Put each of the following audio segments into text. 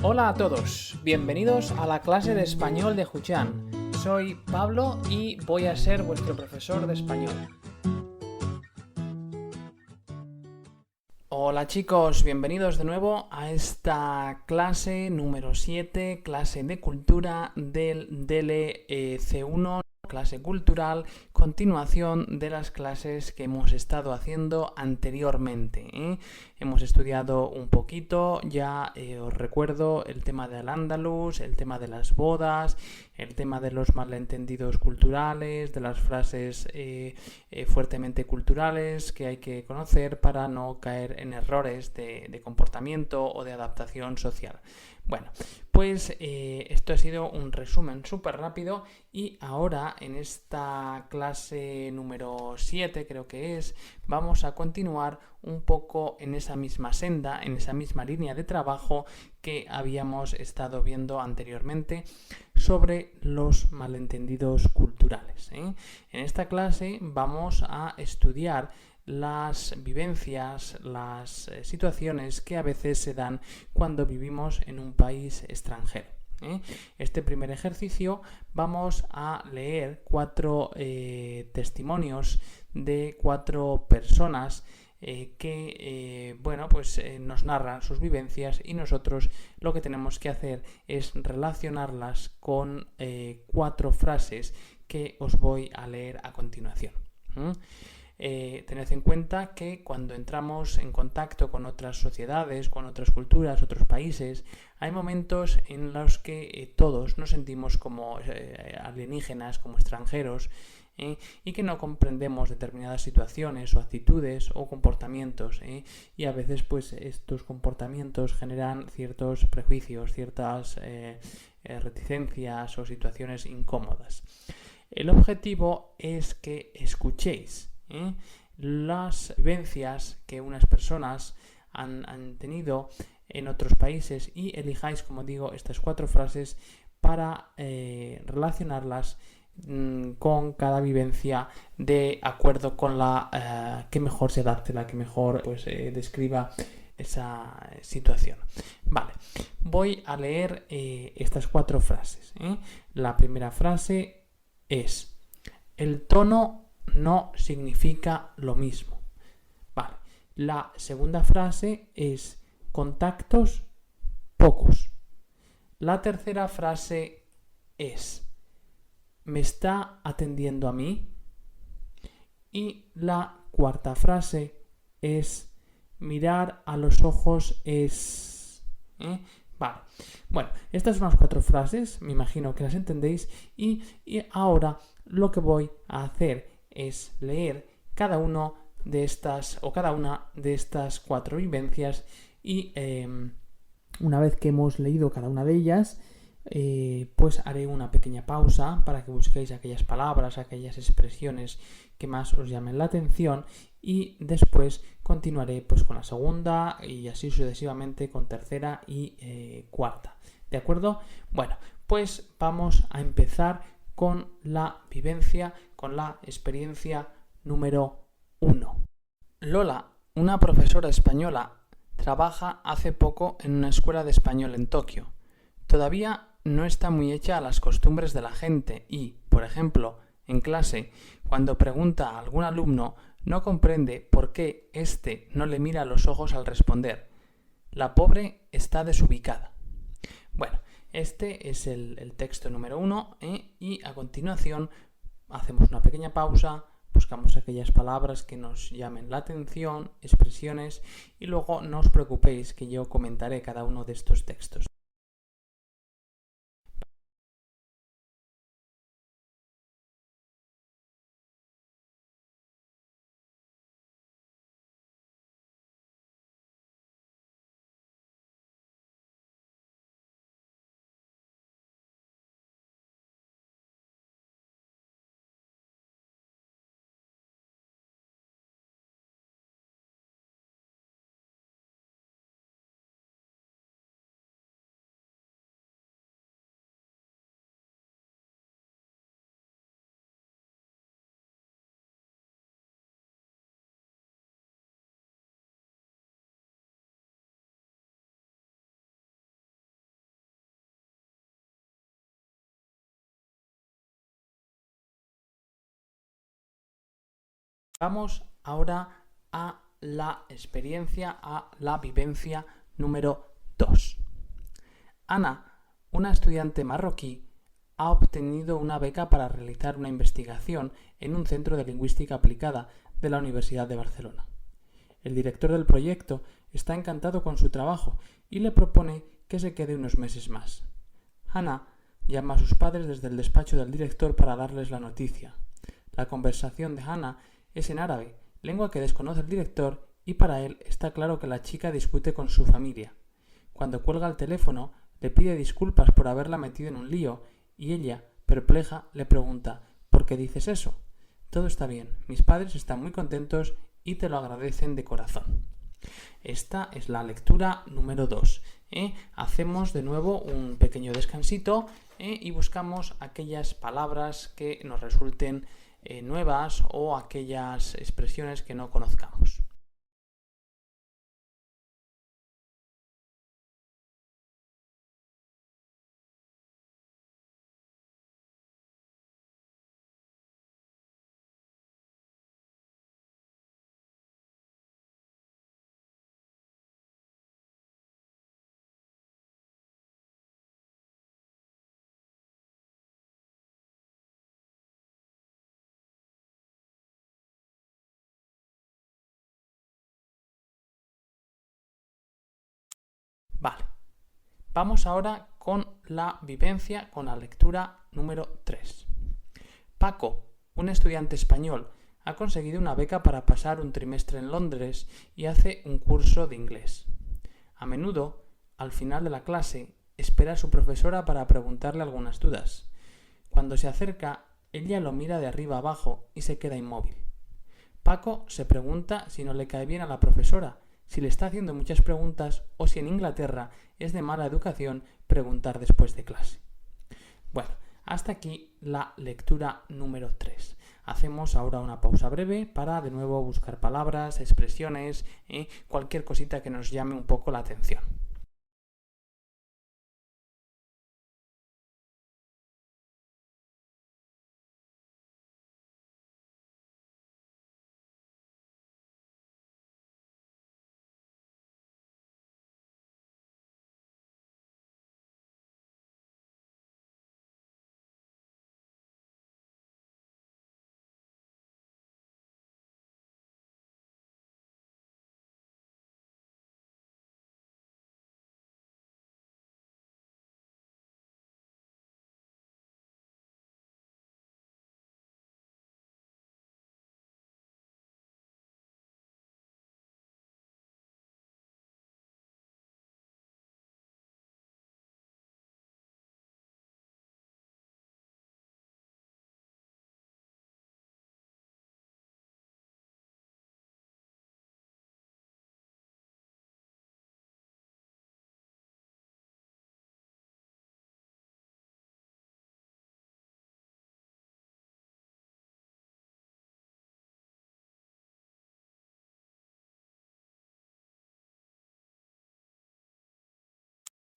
Hola a todos, bienvenidos a la clase de español de Huchan. Soy Pablo y voy a ser vuestro profesor de español. Hola chicos, bienvenidos de nuevo a esta clase número 7, clase de cultura del DLC1, clase cultural, continuación de las clases que hemos estado haciendo anteriormente, ¿eh? Hemos estudiado un poquito, ya os recuerdo el tema del Al-Ándalus, el tema de las bodas, el tema de los malentendidos culturales, de las frases fuertemente culturales que hay que conocer para no caer en errores de comportamiento o de adaptación social. Bueno, pues esto ha sido un resumen súper rápido y ahora en esta clase número 7 creo que es, vamos a continuar un poco en esa misma senda, en esa misma línea de trabajo que habíamos estado viendo anteriormente sobre los malentendidos culturales, ¿eh? En esta clase vamos a estudiar las vivencias, las situaciones que a veces se dan cuando vivimos en un país extranjero. Este primer ejercicio vamos a leer 4 testimonios de 4 personas que nos narran sus vivencias y nosotros lo que tenemos que hacer es relacionarlas con 4 frases que os voy a leer a continuación. Tened en cuenta que cuando entramos en contacto con otras sociedades, con otras culturas, otros países, hay momentos en los que todos nos sentimos como alienígenas, como extranjeros, y que no comprendemos determinadas situaciones o actitudes o comportamientos, y a veces pues estos comportamientos generan ciertos prejuicios, ciertas reticencias o situaciones incómodas. El objetivo es que escuchéis las vivencias que unas personas han tenido en otros países y elijáis, como digo, estas 4 frases para relacionarlas con cada vivencia de acuerdo con la que mejor se adapte, la que mejor describa esa situación. Vale, voy a leer estas 4 frases. La primera frase es: el tono no significa lo mismo. Vale. La segunda frase es: contactos pocos. La tercera frase es: ¿me está atendiendo a mí? Y la cuarta frase es: mirar a los ojos es... Vale. Bueno, estas son las 4 frases, me imagino que las entendéis, y ahora lo que voy a hacer es leer cada uno de estas, o cada una de estas 4 vivencias, y una vez que hemos leído cada una de ellas, pues haré una pequeña pausa para que busquéis aquellas palabras, aquellas expresiones que más os llamen la atención, y después continuaré pues con la segunda y así sucesivamente con tercera y cuarta. ¿De acuerdo? Bueno, pues vamos a empezar con la vivencia, con la experiencia número 1. Lola, una profesora española, trabaja hace poco en una escuela de español en Tokio. Todavía no está muy hecha a las costumbres de la gente y, por ejemplo, en clase, cuando pregunta a algún alumno, no comprende por qué éste no le mira a los ojos al responder. La pobre está desubicada. Bueno, este es el texto número 1, y a continuación hacemos una pequeña pausa, buscamos aquellas palabras que nos llamen la atención, expresiones, y luego no os preocupéis que yo comentaré cada uno de estos textos. Vamos ahora a la experiencia, a la vivencia número 2. Ana, una estudiante marroquí, ha obtenido una beca para realizar una investigación en un centro de lingüística aplicada de la Universidad de Barcelona. El director del proyecto está encantado con su trabajo y le propone que se quede unos meses más. Ana llama a sus padres desde el despacho del director para darles la noticia. La conversación de Ana es en árabe, lengua que desconoce el director, y para él está claro que la chica discute con su familia. Cuando cuelga el teléfono, le pide disculpas por haberla metido en un lío y ella, perpleja, le pregunta: ¿por qué dices eso? Todo está bien, mis padres están muy contentos y te lo agradecen de corazón. Esta es la lectura número 2. Hacemos de nuevo un pequeño descansito y buscamos aquellas palabras que nos resulten nuevas o aquellas expresiones que no conozcamos. Vale, vamos ahora con la vivencia, con la lectura número 3. Paco, un estudiante español, ha conseguido una beca para pasar un trimestre en Londres y hace un curso de inglés. A menudo, al final de la clase, espera a su profesora para preguntarle algunas dudas. Cuando se acerca, ella lo mira de arriba abajo y se queda inmóvil. Paco se pregunta si no le cae bien a la profesora, si le está haciendo muchas preguntas o si en Inglaterra es de mala educación preguntar después de clase. Bueno, hasta aquí la lectura número 3. Hacemos ahora una pausa breve para de nuevo buscar palabras, expresiones, cualquier cosita que nos llame un poco la atención.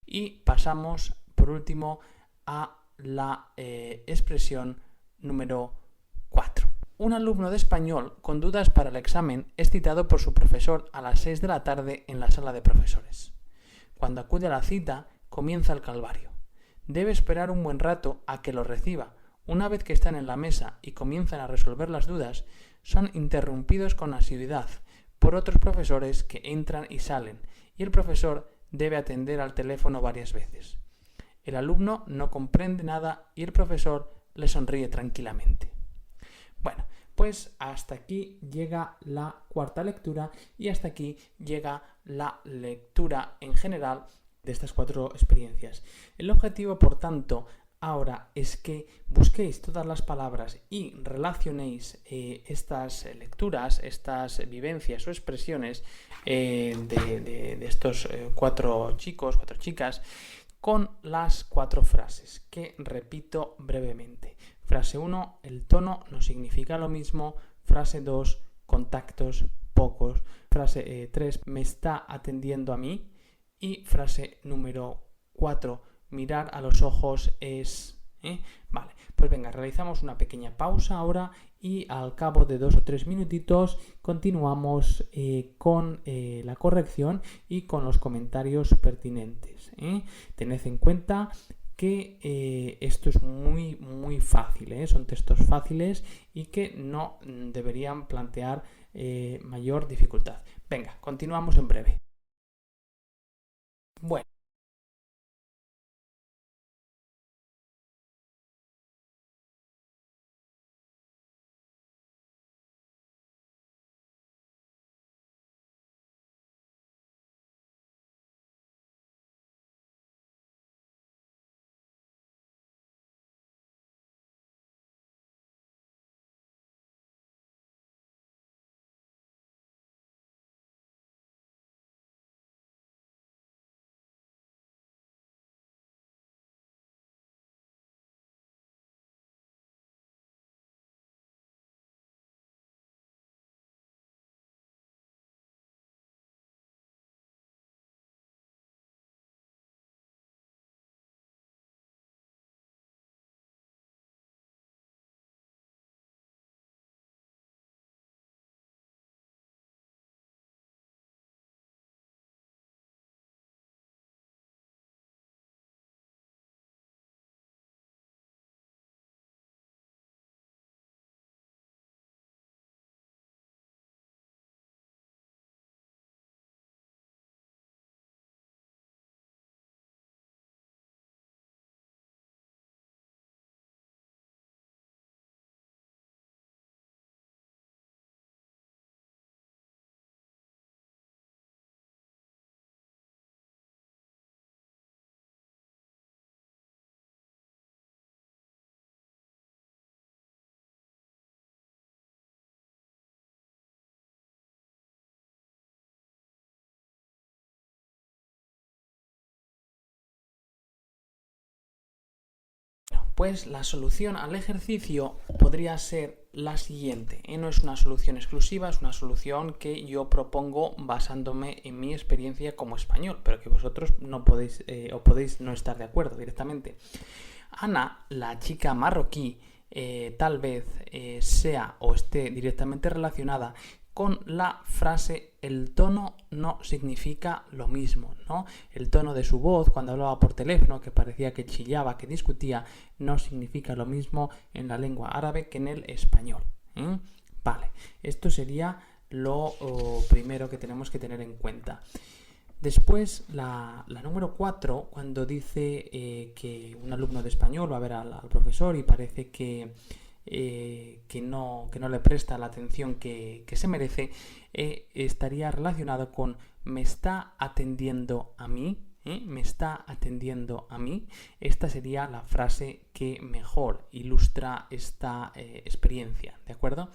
Y pasamos, por último, a la expresión número 4. Un alumno de español con dudas para el examen es citado por su profesor a las 6 de la tarde en la sala de profesores. Cuando acude a la cita, comienza el calvario. Debe esperar un buen rato a que lo reciba. Una vez que están en la mesa y comienzan a resolver las dudas, son interrumpidos con asiduidad por otros profesores que entran y salen, y el profesor debe atender al teléfono varias veces. El alumno no comprende nada y el profesor le sonríe tranquilamente. Bueno, pues hasta aquí llega la cuarta lectura y hasta aquí llega la lectura en general de estas 4 experiencias. El objetivo, por tanto, ahora es que busquéis todas las palabras y relacionéis estas lecturas, estas vivencias o expresiones de estos 4 chicos, 4 chicas, con las 4 frases que repito brevemente. Frase 1, el tono no significa lo mismo. Frase 2, contactos pocos. Frase 3, me está atendiendo a mí. Y frase número 4, mirar a los ojos es Vale, pues venga, realizamos una pequeña pausa ahora y al cabo de 2 o 3 minutitos continuamos con la corrección y con los comentarios pertinentes. Tened en cuenta que esto es muy fácil, son textos fáciles y que no deberían plantear mayor dificultad. Venga, continuamos en breve. Bueno. Pues la solución al ejercicio podría ser la siguiente. No es una solución exclusiva, es una solución que yo propongo basándome en mi experiencia como español, pero que vosotros no podéis o podéis no estar de acuerdo directamente. Ana, la chica marroquí, tal vez sea o esté directamente relacionada con la frase el tono no significa lo mismo, ¿no? El tono de su voz cuando hablaba por teléfono, que parecía que chillaba, que discutía, no significa lo mismo en la lengua árabe que en el español. Vale, esto sería lo primero que tenemos que tener en cuenta. Después, la número 4, cuando dice que un alumno de español va a ver al profesor y parece que no le presta la atención que se merece, estaría relacionado con me está atendiendo a mí, me está atendiendo a mí. Esta sería la frase que mejor ilustra esta experiencia, ¿de acuerdo?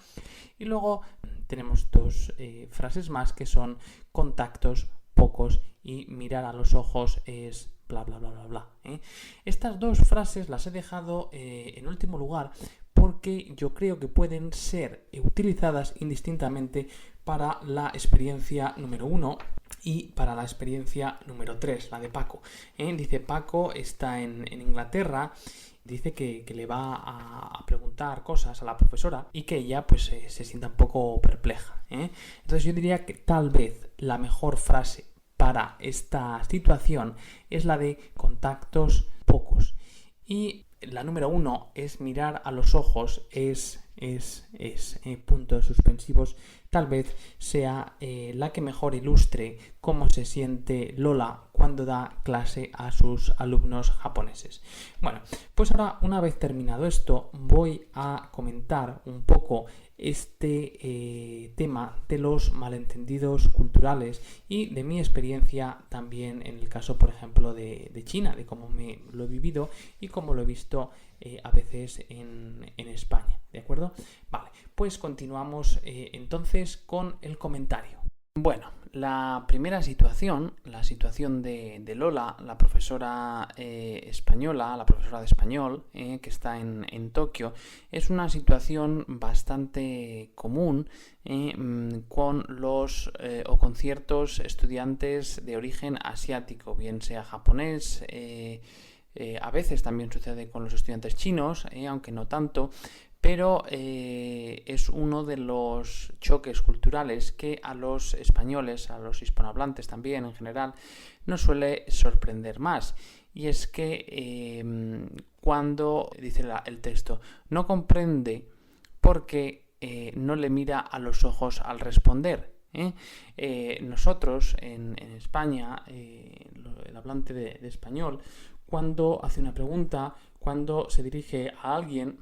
Y luego tenemos dos frases más que son contactos pocos y mirar a los ojos es bla bla bla bla bla. Estas dos frases las he dejado en último lugar porque yo creo que pueden ser utilizadas indistintamente para la experiencia número 1 y para la experiencia número 3, la de Paco. Dice Paco está en Inglaterra, dice que le va a preguntar cosas a la profesora y que ella pues se sienta un poco perpleja. Entonces yo diría que tal vez la mejor frase para esta situación es la de contactos pocos. Y la número 1 es mirar a los ojos, puntos suspensivos, tal vez sea la que mejor ilustre cómo se siente Lola cuando da clase a sus alumnos japoneses. Bueno, pues ahora una vez terminado esto voy a comentar un poco este tema de los malentendidos culturales y de mi experiencia también en el caso, por ejemplo, de China, de cómo me lo he vivido y cómo lo he visto a veces en España, ¿de acuerdo? Vale, pues continuamos entonces con el comentario. Bueno, la primera situación, la situación de Lola, la profesora española, la profesora de español que está en Tokio, es una situación bastante común con los o con ciertos estudiantes de origen asiático, bien sea japonés, A veces también sucede con los estudiantes chinos, aunque no tanto, pero es uno de los choques culturales que a los españoles, a los hispanohablantes también en general, nos suele sorprender más. Y es que cuando, dice el texto, no comprende porque no le mira a los ojos al responder. Nosotros en España, el hablante de español, cuando hace una pregunta, cuando se dirige a alguien,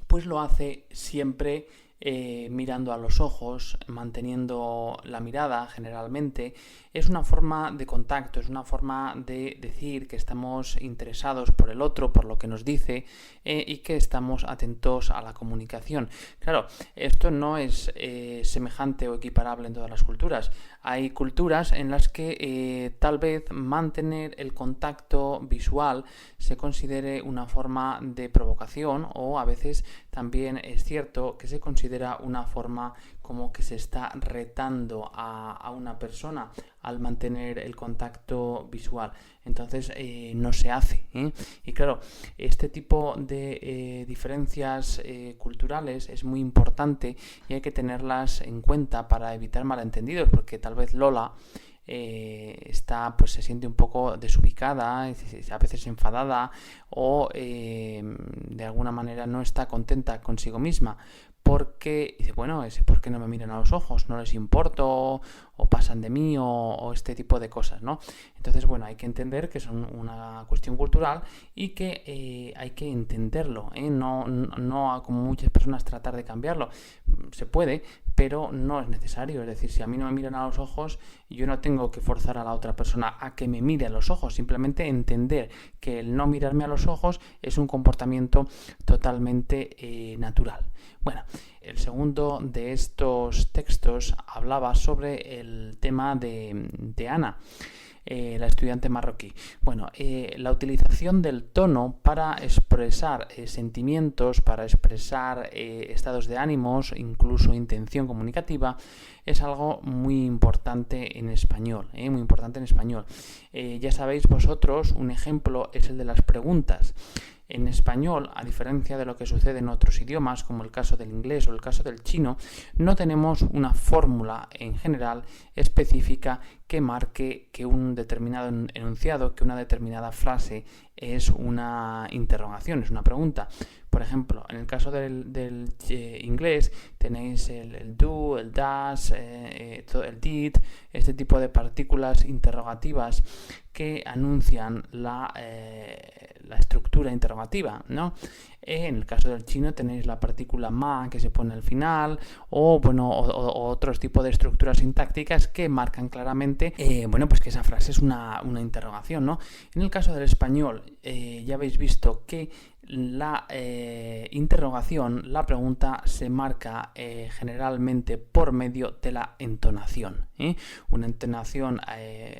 pues lo hace siempre mirando a los ojos, manteniendo la mirada generalmente. Es una forma de contacto, es una forma de decir que estamos interesados por el otro, por lo que nos dice y que estamos atentos a la comunicación. Claro, esto no es semejante o equiparable en todas las culturas. Hay culturas en las que tal vez mantener el contacto visual se considere una forma de provocación, o a veces también es cierto que se considera una forma como que se está retando a una persona al mantener el contacto visual. Entonces no se hace. Y claro, este tipo de diferencias culturales es muy importante y hay que tenerlas en cuenta para evitar malentendidos, porque tal vez Lola se siente un poco desubicada, a veces enfadada, o de alguna manera no está contenta consigo misma, porque dice, bueno, ¿por qué no me miran a los ojos? ¿No les importo? ¿O pasan de mí? O este tipo de cosas, ¿no? Entonces, bueno, hay que entender que es una cuestión cultural y que hay que entenderlo, no como muchas personas tratar de cambiarlo. Se puede, pero no es necesario. Es decir, si a mí no me miran a los ojos, yo no tengo que forzar a la otra persona a que me mire a los ojos. Simplemente entender que el no mirarme a los ojos es un comportamiento totalmente natural. Bueno, el segundo de estos textos hablaba sobre el tema de Ana, la estudiante marroquí. Bueno, la utilización del tono para expresar sentimientos, para expresar estados de ánimos, incluso intención comunicativa, es algo muy importante en español, muy importante en español. Ya sabéis vosotros, un ejemplo es el de las preguntas. En español, a diferencia de lo que sucede en otros idiomas, como el caso del inglés o el caso del chino, no tenemos una fórmula en general específica que marque que un determinado enunciado, que una determinada frase es una interrogación, es una pregunta. Por ejemplo, en el caso del inglés tenéis el do, el does, el did, este tipo de partículas interrogativas que anuncian la estructura interrogativa, ¿no? En el caso del chino tenéis la partícula ma que se pone al final, o otros tipos de estructuras sintácticas que marcan claramente pues que esa frase es una interrogación, ¿no? En el caso del español ya habéis visto que la interrogación, la pregunta, se marca generalmente por medio de la entonación, una entonación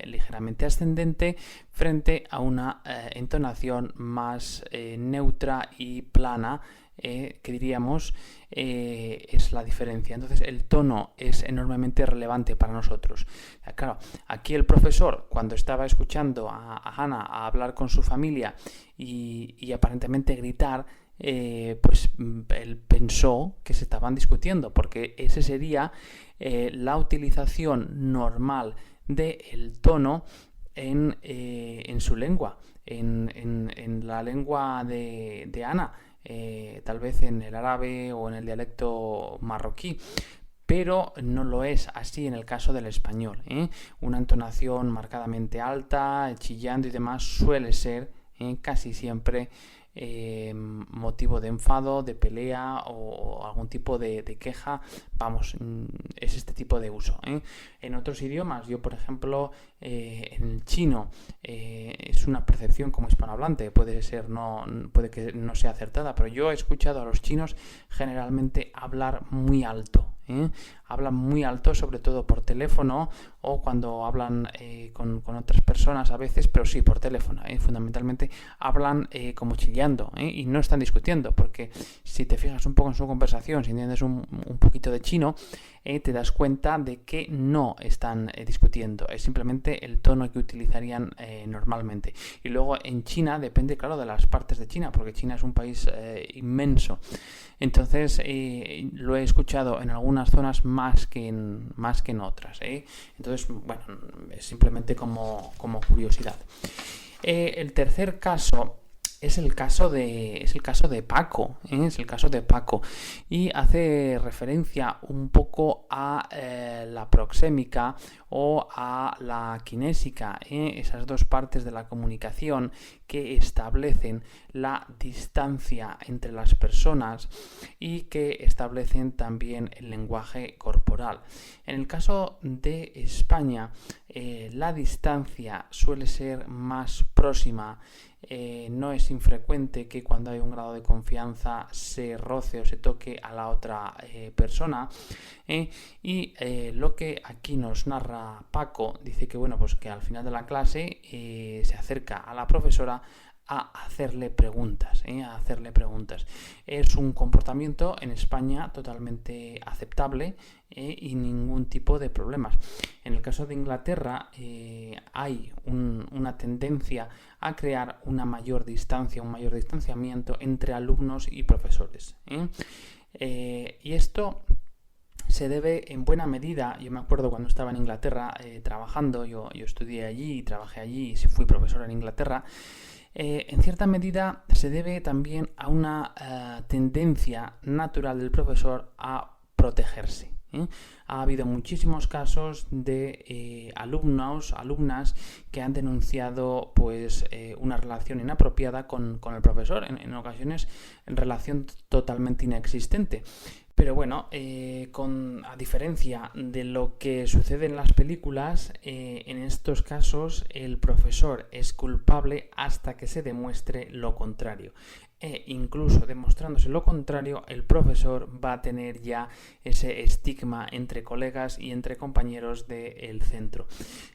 ligeramente ascendente frente a una entonación más neutra y plana, que diríamos es la diferencia. Entonces el tono es enormemente relevante para nosotros. Claro, aquí el profesor, cuando estaba escuchando a Hannah a hablar con su familia y aparentemente gritar, pues él pensó que se estaban discutiendo, porque ese sería la utilización normal del tono en su lengua, en la lengua de Ana, tal vez en el árabe o en el dialecto marroquí, pero no lo es así en el caso del español. Una entonación marcadamente alta, chillando y demás suele ser casi siempre motivo de enfado, de pelea o algún tipo de queja. Vamos, es este tipo de uso. En otros idiomas, yo por ejemplo en el chino, es una percepción como hispanohablante, puede que no sea acertada, pero yo he escuchado a los chinos generalmente hablar muy alto. Hablan muy alto, sobre todo por teléfono o cuando hablan con otras personas a veces, pero sí por teléfono. Fundamentalmente hablan como chillando, y no están discutiendo, porque si te fijas un poco en su conversación, si entiendes un poquito de chino, te das cuenta de que no están discutiendo, es simplemente el tono que utilizarían normalmente. Y luego en China depende, claro, de las partes de China, porque China es un país inmenso. Entonces lo he escuchado en algunas zonas más que en otras. Entonces, bueno, es simplemente como curiosidad. El tercer caso es el caso de Paco, es el caso de Paco, y hace referencia un poco a la proxémica o a la kinésica, esas dos partes de la comunicación que establecen la distancia entre las personas y que establecen también el lenguaje corporal. En el caso de España, la distancia suele ser más próxima. No es infrecuente que cuando hay un grado de confianza se roce o se toque a la otra persona, y lo que aquí nos narra Paco dice que bueno, pues que al final de la clase se acerca a la profesora a hacerle preguntas, Es un comportamiento en España totalmente aceptable y ningún tipo de problemas. En el caso de Inglaterra hay una tendencia a crear una mayor distancia, un mayor distanciamiento entre alumnos y profesores. Y esto se debe en buena medida, yo me acuerdo cuando estaba en Inglaterra trabajando, yo estudié allí y trabajé allí y fui profesor en Inglaterra. En cierta medida se debe también a una tendencia natural del profesor a protegerse. Ha habido muchísimos casos de alumnas que han denunciado pues una relación inapropiada con el profesor, en ocasiones en relación totalmente inexistente. Pero bueno, a diferencia de lo que sucede en las películas, en estos casos el profesor es culpable hasta que se demuestre lo contrario. Incluso demostrándose lo contrario, el profesor va a tener ya ese estigma entre colegas y entre compañeros del centro.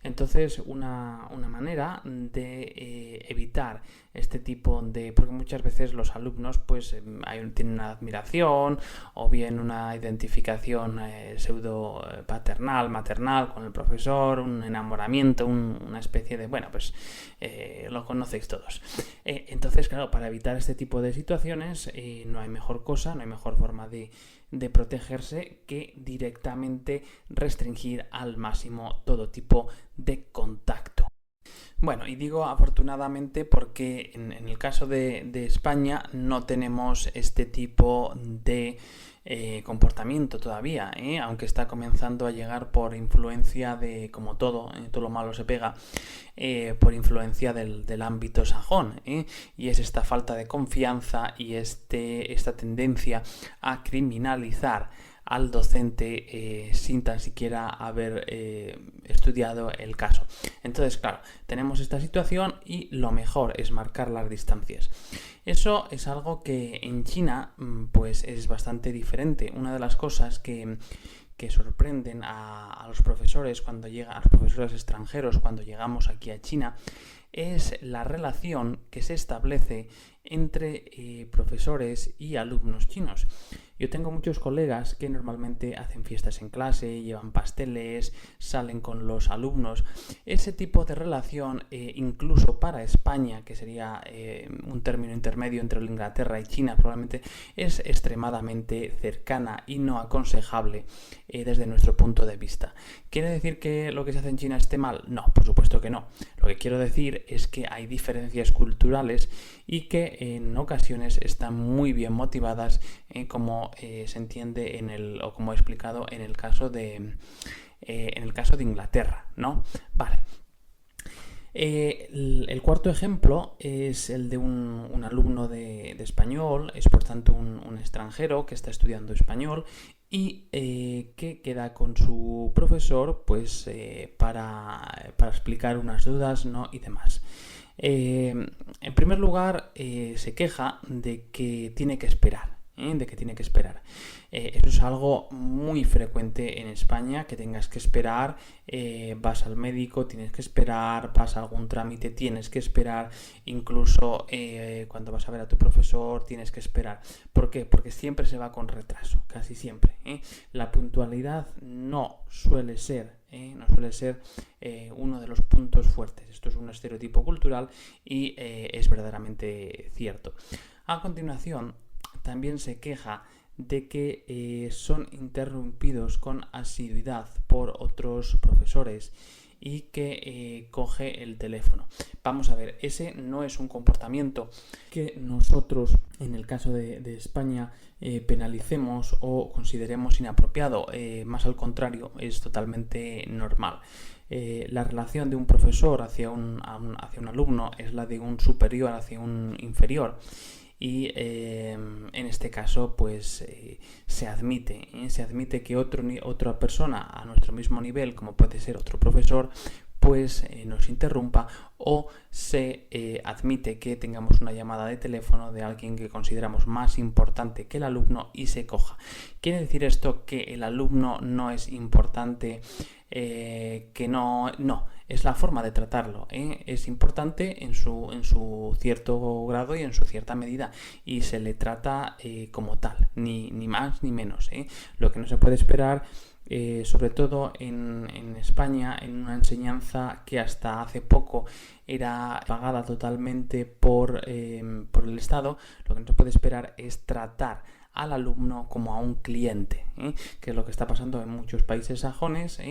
Entonces, una manera de evitar este tipo de... porque muchas veces los alumnos pues tienen una admiración o bien una identificación pseudo paternal, maternal con el profesor, un enamoramiento, una especie de... bueno, pues lo conocéis todos. Entonces, claro, para evitar este tipo de situaciones no hay mejor cosa, no hay mejor forma de protegerse que directamente restringir al máximo todo tipo de contacto. Bueno, y digo afortunadamente porque en el caso de España no tenemos este tipo de comportamiento todavía, aunque está comenzando a llegar por influencia de, como todo lo malo se pega, por influencia del ámbito sajón, y es esta falta de confianza y esta tendencia a criminalizar al docente sin tan siquiera haber estudiado el caso. Entonces, claro, tenemos esta situación y lo mejor es marcar las distancias. Eso es algo que en China pues es bastante diferente. Una de las cosas que sorprenden a los profesores a los profesores extranjeros cuando llegamos aquí a China es la relación que se establece entre profesores y alumnos chinos. Yo tengo muchos colegas que normalmente hacen fiestas en clase, llevan pasteles, salen con los alumnos. Ese tipo de relación, incluso para España, que sería un término intermedio entre Inglaterra y China, probablemente es extremadamente cercana y no aconsejable desde nuestro punto de vista. ¿Quiere decir que lo que se hace en China esté mal? No, por supuesto que no. Lo que quiero decir es que hay diferencias culturales y que en ocasiones están muy bien motivadas, como se entiende o como he explicado en el caso de Inglaterra, ¿no? Vale. El cuarto ejemplo es el de un alumno de español, es por tanto un extranjero que está estudiando español y que queda con su profesor pues para explicar unas dudas, ¿no? y demás. En primer lugar, se queja de que tiene que esperar. de que tiene que esperar. Eso es algo muy frecuente en España, que tengas que esperar, vas al médico, tienes que esperar, vas a algún trámite, tienes que esperar, incluso cuando vas a ver a tu profesor tienes que esperar. ¿Por qué? Porque siempre se va con retraso, casi siempre. La puntualidad no suele ser uno de los puntos fuertes. Esto es un estereotipo cultural y es verdaderamente cierto. A continuación, también se queja de que son interrumpidos con asiduidad por otros profesores y que coge el teléfono. Vamos a ver, ese no es un comportamiento que nosotros, en el caso de España, penalicemos o consideremos inapropiado. Más al contrario, es totalmente normal. La relación de un profesor hacia un alumno es la de un superior hacia un inferior. Y en este caso pues se admite que otra persona a nuestro mismo nivel, como puede ser otro profesor, pues nos interrumpa, o se admite que tengamos una llamada de teléfono de alguien que consideramos más importante que el alumno y se coja. ¿Quiere decir esto que el alumno no es importante? Que no, es la forma de tratarlo, es importante en su cierto grado y en su cierta medida, y se le trata como tal, ni más ni menos. Lo que no se puede esperar, sobre todo en España, en una enseñanza que hasta hace poco era pagada totalmente por el Estado, lo que no se puede esperar es tratar al alumno como a un cliente, que es lo que está pasando en muchos países sajones.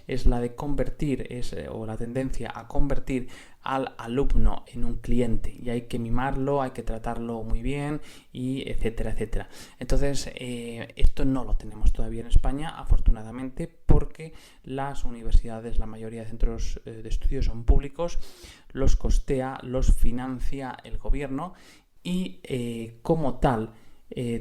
Es la de convertir, o la tendencia a convertir al alumno en un cliente, y hay que mimarlo, hay que tratarlo muy bien, y etcétera, etcétera. Entonces, esto no lo tenemos todavía en España, afortunadamente, porque las universidades, la mayoría de centros de estudios son públicos, los costea, los financia el gobierno, y como tal,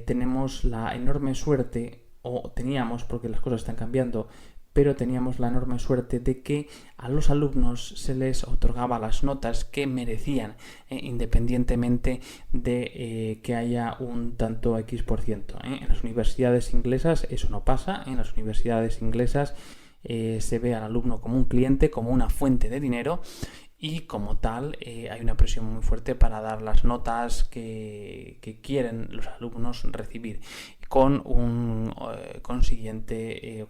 tenemos la enorme suerte, o teníamos, porque las cosas están cambiando, pero teníamos la enorme suerte de que a los alumnos se les otorgaba las notas que merecían, independientemente de que haya un tanto X%. En las universidades inglesas eso no pasa. En las universidades inglesas se ve al alumno como un cliente, como una fuente de dinero, y como tal hay una presión muy fuerte para dar las notas que quieren los alumnos recibir, con una consiguiente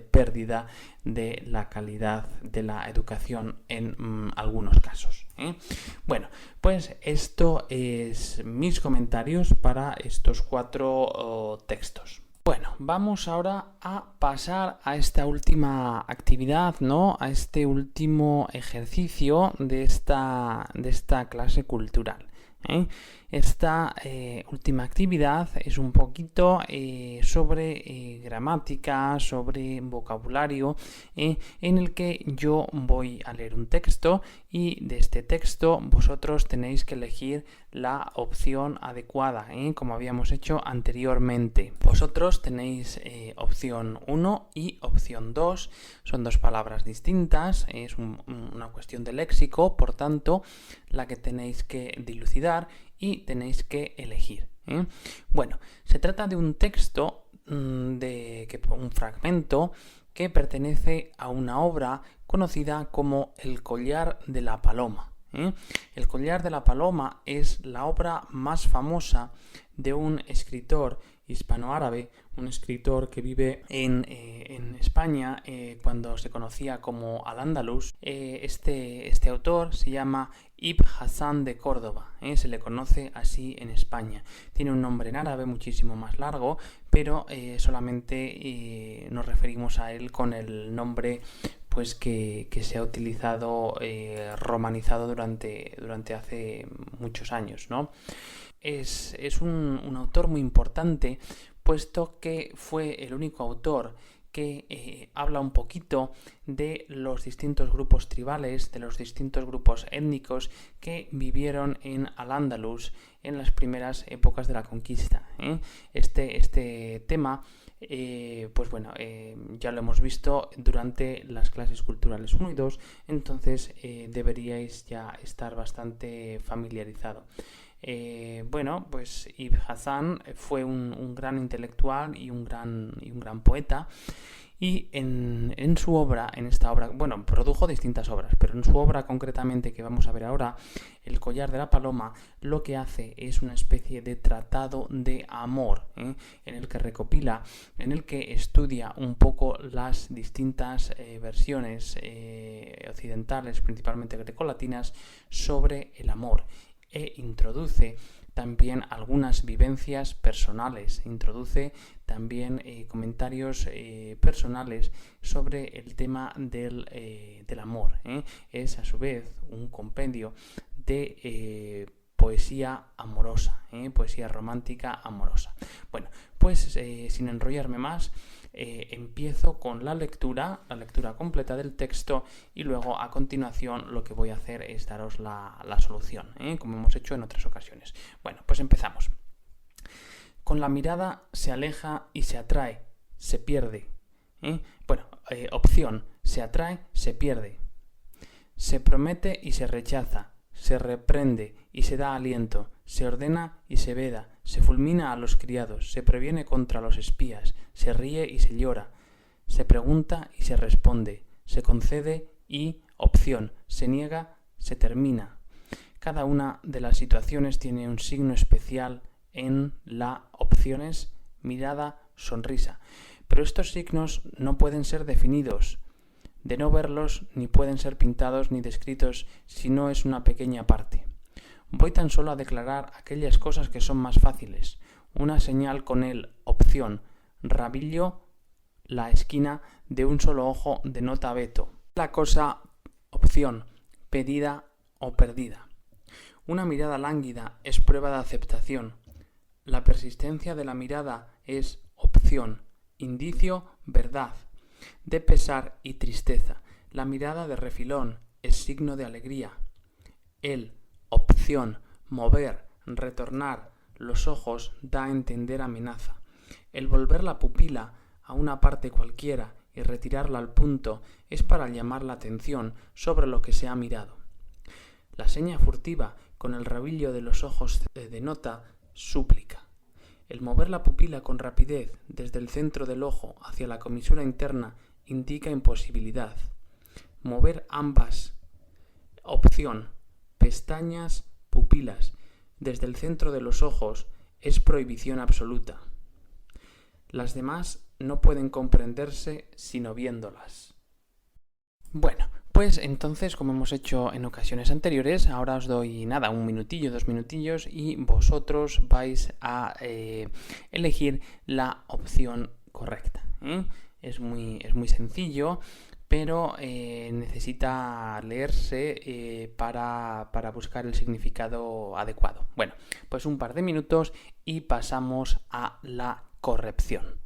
pérdida de la calidad de la educación en algunos casos. Bueno, pues esto es mis comentarios para estos 4 textos. Bueno, vamos ahora a pasar a esta última actividad, ¿no? A este último ejercicio de esta clase cultural. Esta última actividad es un poquito sobre gramática, sobre vocabulario, en el que yo voy a leer un texto, y de este texto vosotros tenéis que elegir la opción adecuada, como habíamos hecho anteriormente. Vosotros tenéis opción 1 y opción 2, son 2 palabras distintas, es una cuestión de léxico, por tanto, la que tenéis que dilucidar y tenéis que elegir. Bueno, se trata de un texto, un fragmento que pertenece a una obra conocida como El collar de la paloma. El collar de la paloma es la obra más famosa de un escritor hispanoárabe, un escritor que vive en España cuando se conocía como Al-Ándalus. Este autor se llama Ibn Hasan de Córdoba, se le conoce así en España. Tiene un nombre en árabe muchísimo más largo, pero solamente nos referimos a él con el nombre pues que se ha utilizado, romanizado durante hace muchos años, ¿no? Es un autor muy importante, puesto que fue el único autor que habla un poquito de los distintos grupos tribales, de los distintos grupos étnicos que vivieron en Al-Ándalus en las primeras épocas de la conquista. Este tema, pues bueno, ya lo hemos visto durante las clases culturales 1 y 2, entonces deberíais ya estar bastante familiarizado. Bueno, pues Ibn Hazm fue un gran intelectual y un gran poeta. Y en su obra, en esta obra, bueno, produjo distintas obras, pero en su obra concretamente que vamos a ver ahora, El collar de la paloma, lo que hace es una especie de tratado de amor, en el que recopila, en el que estudia un poco las distintas versiones occidentales, principalmente grecolatinas, sobre el amor, e introduce también algunas vivencias personales, introduce también comentarios personales sobre el tema del amor. Es a su vez un compendio de poesía amorosa, poesía romántica amorosa. Bueno, pues sin enrollarme más, empiezo con la lectura completa del texto y luego a continuación lo que voy a hacer es daros la solución, como hemos hecho en otras ocasiones. Bueno, pues empezamos. Con la mirada se aleja y se atrae, se pierde. Opción, se atrae, se pierde. Se promete y se rechaza, se reprende y se da aliento, se ordena y se veda, se fulmina a los criados, se previene contra los espías, se ríe y se llora, se pregunta y se responde, se concede y, opción, se niega, se termina. Cada una de las situaciones tiene un signo especial en la opciones, mirada, sonrisa. Pero estos signos no pueden ser definidos. De no verlos, ni pueden ser pintados ni descritos si no es una pequeña parte. Voy tan solo a declarar aquellas cosas que son más fáciles. Una señal con el opción, rabillo, la esquina de un solo ojo denota veto. La cosa, opción, pedida o perdida. Una mirada lánguida es prueba de aceptación. La persistencia de la mirada es opción, indicio, verdad. De pesar y tristeza. La mirada de refilón es signo de alegría. El, opción, mover, retornar los ojos da a entender amenaza. El volver la pupila a una parte cualquiera y retirarla al punto es para llamar la atención sobre lo que se ha mirado. La seña furtiva con el rabillo de los ojos denota súplica. El mover la pupila con rapidez desde el centro del ojo hacia la comisura interna indica imposibilidad. Mover ambas, opción, pestañas, pupilas, desde el centro de los ojos es prohibición absoluta. Las demás no pueden comprenderse sino viéndolas. Bueno, pues entonces, como hemos hecho en ocasiones anteriores, ahora os doy nada, 1 minutillo, 2 minutillos y vosotros vais a elegir la opción correcta. Es muy sencillo, pero necesita leerse para buscar el significado adecuado. Bueno, pues un par de minutos y pasamos a la corrección.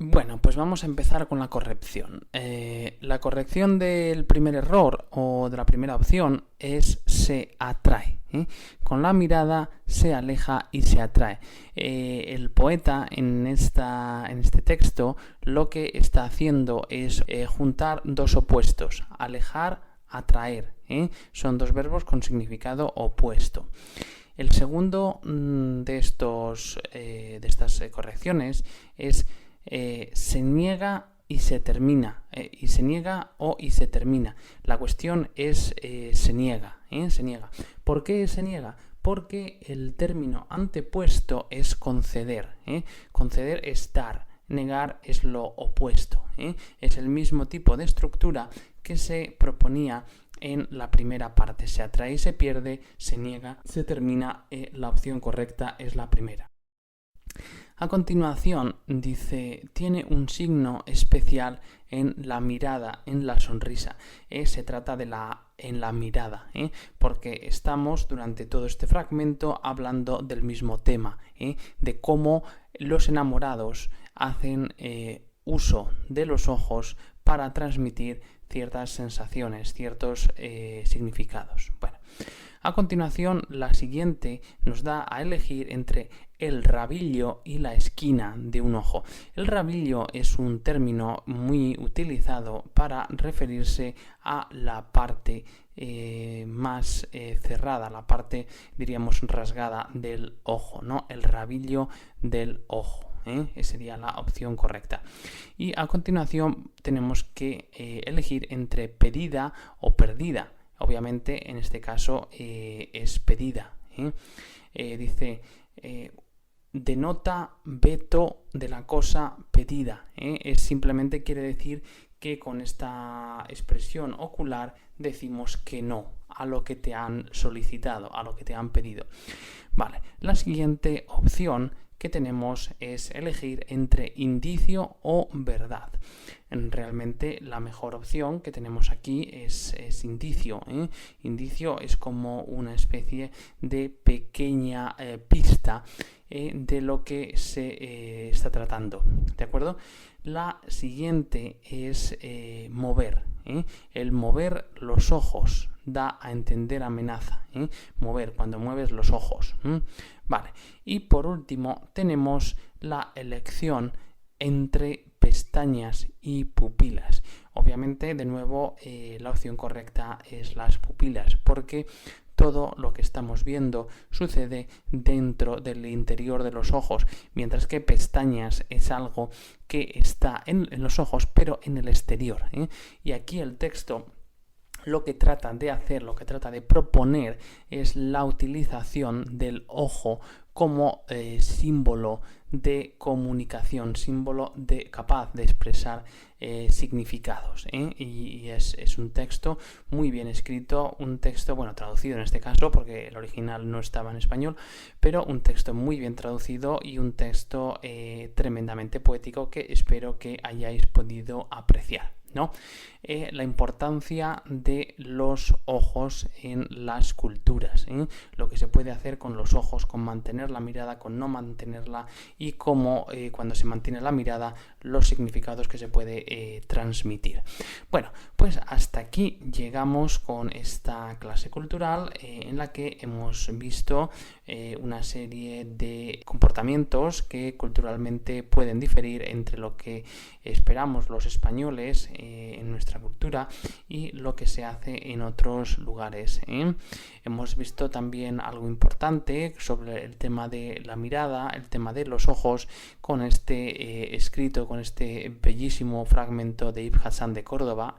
Bueno, pues vamos a empezar con la corrección. La corrección del primer error o de la primera opción es se atrae. Con la mirada se aleja y se atrae. El poeta en este texto lo que está haciendo es juntar dos opuestos, alejar, atraer. Son dos verbos con significado opuesto. El segundo de estas correcciones es se niega y se termina, y se niega o y se termina. La cuestión es se niega. ¿Por qué se niega? Porque el término antepuesto es conceder. Conceder es dar, negar es lo opuesto. Es el mismo tipo de estructura que se proponía en la primera parte. Se atrae y se pierde, se niega, se termina. La opción correcta es la primera. A continuación dice, tiene un signo especial en la mirada, en la sonrisa. Se trata de en la mirada, porque estamos durante todo este fragmento hablando del mismo tema, de cómo los enamorados hacen uso de los ojos para transmitir ciertas sensaciones, ciertos significados. Bueno, a continuación, la siguiente nos da a elegir entre el rabillo y la esquina de un ojo. El rabillo es un término muy utilizado para referirse a la parte más cerrada, la parte, diríamos, rasgada del ojo, ¿no? El rabillo del ojo. Esa sería la opción correcta. Y a continuación tenemos que elegir entre pedida o perdida. Obviamente en este caso es pedida. Dice, denota veto de la cosa pedida. Es simplemente quiere decir que con esta expresión ocular decimos que no a lo que te han solicitado, a lo que te han pedido. Vale, la siguiente opción que tenemos es elegir entre indicio o verdad. Realmente la mejor opción que tenemos aquí es indicio. Indicio es como una especie de pequeña pista de lo que se está tratando, ¿de acuerdo? La siguiente es mover. El mover los ojos da a entender amenaza. Mover, cuando mueves los ojos. Vale. Y por último tenemos la elección entre pestañas y pupilas. Obviamente, de nuevo, la opción correcta es las pupilas, porque todo lo que estamos viendo sucede dentro del interior de los ojos, mientras que pestañas es algo que está en los ojos, pero en el exterior. Y aquí el texto lo que trata de hacer, lo que trata de proponer es la utilización del ojo como símbolo de comunicación, símbolo capaz de expresar significados. Y es un texto muy bien escrito, un texto, bueno, traducido en este caso, porque el original no estaba en español, pero un texto muy bien traducido y un texto tremendamente poético que espero que hayáis podido apreciar, ¿no? La importancia de los ojos en las culturas, lo que se puede hacer con los ojos, con mantener la mirada, con no mantenerla, y cómo cuando se mantiene la mirada los significados que se puede transmitir. Bueno, pues hasta aquí llegamos con esta clase cultural en la que hemos visto una serie de comportamientos que culturalmente pueden diferir entre lo que esperamos los españoles en nuestra cultura y lo que se hace en otros lugares. Hemos visto también algo importante sobre el tema de la mirada, el tema de los ojos, con este escrito, con este bellísimo fragmento de Ibn Hasan de Córdoba,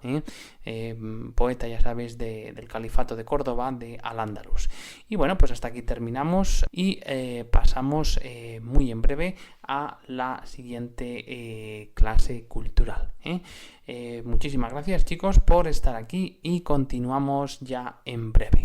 poeta, ya sabéis, del Califato de Córdoba, de Al-Ándalus. Y bueno, pues hasta aquí terminamos y pasamos muy en breve a la siguiente clase cultural. Muchísimas gracias, chicos, por estar aquí y continuamos ya en breve.